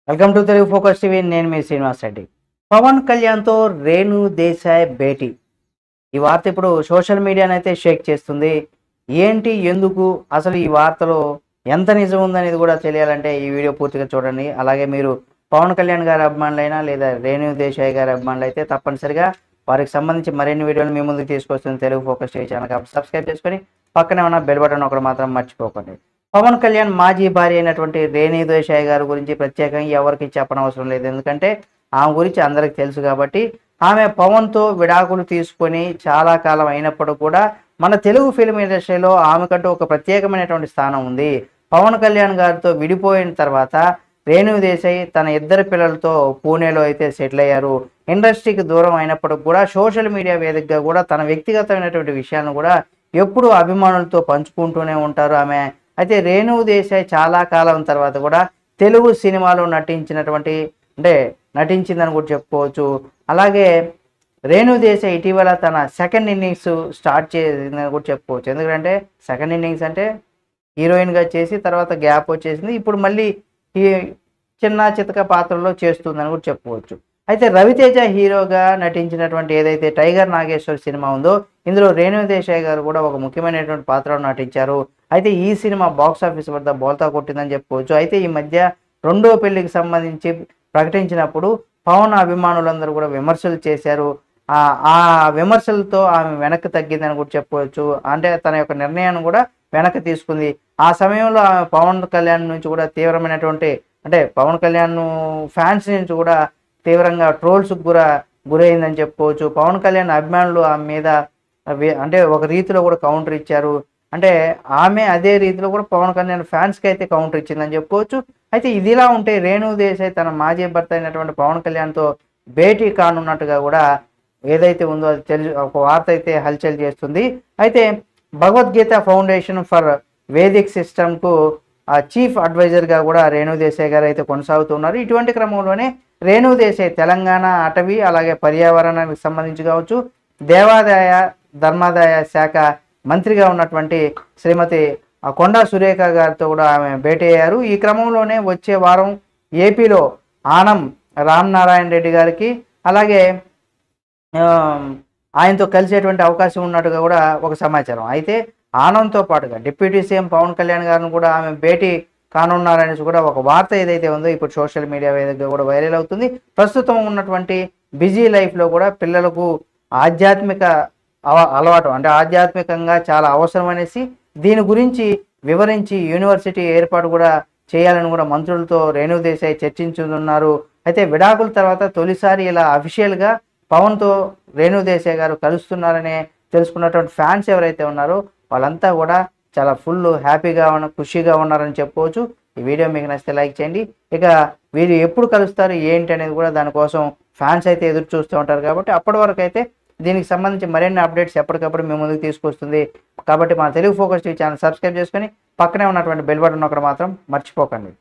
Welcome to Telugu focus TV. నేను మీ శ్రీనివాస్ రెడ్డి. పవన్ కళ్యాణ్తో రేణు దేశాయ్ భేటీ. ఈ వార్త ఇప్పుడు సోషల్ మీడియానైతే షేక్ చేస్తుంది. ఏంటి, ఎందుకు, అసలు ఈ వార్తలో ఎంత నిజం ఉందనేది కూడా తెలియాలంటే ఈ వీడియో పూర్తిగా చూడండి. అలాగే మీరు పవన్ కళ్యాణ్ గారి అభిమానులైనా లేదా రేణు దేశాయ్ గారి అభిమానులు అయితే తప్పనిసరిగా వారికి సంబంధించి మరిన్ని వీడియోలు మీ ముందుకు తీసుకొస్తుంది తెలుగు ఫోకస్ టీవీ ఛానల్. కాబట్టి సబ్స్క్రైబ్ చేసుకొని పక్కనే ఉన్న బెల్ బటన్ ఒకటి మాత్రం మర్చిపోకండి. పవన్ కళ్యాణ్ మాజీ భార్య అయినటువంటి రేణు దేశాయ్ గారి గురించి ప్రత్యేకంగా ఎవరికి చెప్పనవసరం లేదు. ఎందుకంటే ఆమె గురించి అందరికి తెలుసు కాబట్టి. ఆమె పవన్తో విడాకులు తీసుకొని చాలా కాలం అయినప్పుడు కూడా మన తెలుగు ఫిల్మ్ ఇండస్ట్రీలో ఆమెకంటూ ఒక ప్రత్యేకమైనటువంటి స్థానం ఉంది. పవన్ కళ్యాణ్ గారితో విడిపోయిన తర్వాత రేణు దేశాయ్ తన ఇద్దరు పిల్లలతో పూణేలో అయితే సెటిల్ అయ్యారు. ఇండస్ట్రీకి దూరం అయినప్పుడు కూడా సోషల్ మీడియా వేదికగా కూడా తన వ్యక్తిగతమైనటువంటి విషయాలను కూడా ఎప్పుడూ అభిమానులతో పంచుకుంటూనే ఉంటారు ఆమె. అయితే రేణు దేశాయ్ చాలా కాలం తర్వాత కూడా తెలుగు సినిమాలో నటించిందని కూడా చెప్పుకోవచ్చు. అలాగే రేణు దేశాయ్ ఇటీవల తన సెకండ్ ఇన్నింగ్స్ స్టార్ట్ చేసిందని కూడా చెప్పుకోవచ్చు. ఎందుకంటే సెకండ్ ఇన్నింగ్స్ అంటే హీరోయిన్గా చేసి తర్వాత గ్యాప్ వచ్చేసింది. ఇప్పుడు మళ్ళీ ఈ చిన్న చితక పాత్రలో చేస్తుందని కూడా చెప్పుకోవచ్చు. అయితే రవితేజ హీరోగా నటించినటువంటి ఏదైతే టైగర్ నాగేశ్వర్ సినిమా ఉందో ఇందులో రేణు దేశాయ్ గారు కూడా ఒక ముఖ్యమైనటువంటి పాత్రలో నటించారు. అయితే ఈ సినిమా బాక్స్ ఆఫీస్ వద్ద బోల్తా కొట్టిందని చెప్పుకోవచ్చు. అయితే ఈ మధ్య రెండో పెళ్లికి సంబంధించి ప్రకటించినప్పుడు పవన్ అభిమానులందరూ కూడా విమర్శలు చేశారు. ఆ విమర్శలతో ఆమె వెనక్కి తగ్గిందని కూడా చెప్పుకోవచ్చు. అంటే తన యొక్క నిర్ణయాన్ని కూడా వెనక్కి తీసుకుంది. ఆ సమయంలో ఆమె పవన్ కళ్యాణ్ నుంచి కూడా తీవ్రమైనటువంటి పవన్ కళ్యాణ్ ఫ్యాన్స్ నుంచి కూడా తీవ్రంగా ట్రోల్స్కి కూడా గురైందని చెప్పుకోవచ్చు. పవన్ కళ్యాణ్ అభిమానులు ఆమె మీద ఒక రీతిలో కూడా కౌంటర్ ఇచ్చారు. ఆమె అదే రీతిలో కూడా పవన్ కళ్యాణ్ ఫ్యాన్స్కి అయితే కౌంటర్ ఇచ్చిందని చెప్పుకోవచ్చు. అయితే ఇదిలా ఉంటే రేణు దేశాయ్ తన మాజీ భర్త అయినటువంటి పవన్ కళ్యాణ్తో భేటీ కానున్నట్టుగా కూడా ఏదైతే ఉందో అది ఒక వార్త అయితే హల్చల్ చేస్తుంది. అయితే భగవద్గీత ఫౌండేషన్ ఫర్ వేదిక్ సిస్టమ్కు చీఫ్ అడ్వైజర్గా కూడా రేణు దేశాయ్ గారు అయితే కొనసాగుతున్నారు. ఇటువంటి క్రమంలోనే రేణు దేశాయ్ తెలంగాణ అటవీ అలాగే పర్యావరణానికి సంబంధించి కావచ్చు, దేవాదాయ ధర్మాదాయ శాఖ మంత్రిగా ఉన్నటువంటి శ్రీమతి కొండా సురేఖ గారితో కూడా ఆమె భేటీ అయ్యారు. ఈ క్రమంలోనే వచ్చే వారం ఏపీలో ఆనం రామనారాయణ రెడ్డి గారికి అలాగే ఆయనతో కలిసేటువంటి అవకాశం ఉన్నట్టుగా కూడా ఒక సమాచారం. అయితే ఆనంద్తో పాటుగా డిప్యూటీ సీఎం పవన్ కళ్యాణ్ గారిని కూడా ఆమె భేటీ కానున్నారనేసి కూడా ఒక వార్త ఏదైతే ఉందో ఇప్పుడు సోషల్ మీడియా వేదికగా కూడా వైరల్ అవుతుంది. ప్రస్తుతం ఉన్నటువంటి బిజీ లైఫ్లో కూడా పిల్లలకు ఆధ్యాత్మిక అలవాటు ఆధ్యాత్మికంగా చాలా అవసరం అనేసి దీని గురించి వివరించి యూనివర్సిటీ ఏర్పాటు కూడా చేయాలని కూడా మంత్రులతో రేణు దేశాయ్ చర్చించుతున్నారు. అయితే విడాకుల తర్వాత తొలిసారి ఇలా అఫీషియల్గా పవన్తో రేణు దేశాయ్ గారు కలుస్తున్నారనే తెలుసుకున్నటువంటి ఫ్యాన్స్ ఎవరైతే ఉన్నారో వాళ్ళంతా కూడా చాలా ఫుల్ హ్యాపీగా ఖుషీగా ఉన్నారని చెప్పుకోవచ్చు. ఈ వీడియో మీకు నచ్చితే లైక్ చేయండి. ఇక వీరు ఎప్పుడు కలుస్తారు ఏంటి అనేది కూడా దానికోసం ఫ్యాన్స్ అయితే ఎదురు చూస్తూ ఉంటారు. కాబట్టి అప్పటి వరకు అయితే దీనికి సంబంధించి మరిన్ని అప్డేట్స్ ఎప్పటికప్పుడు మీ ముందుకు తీసుకొస్తుంది. కాబట్టి మన Telugu focus TV channel subscribe చేసుకొని పక్కనే ఉన్నటువంటి బెల్ బటన్ ఒకటి మాత్రం మర్చిపోకండి.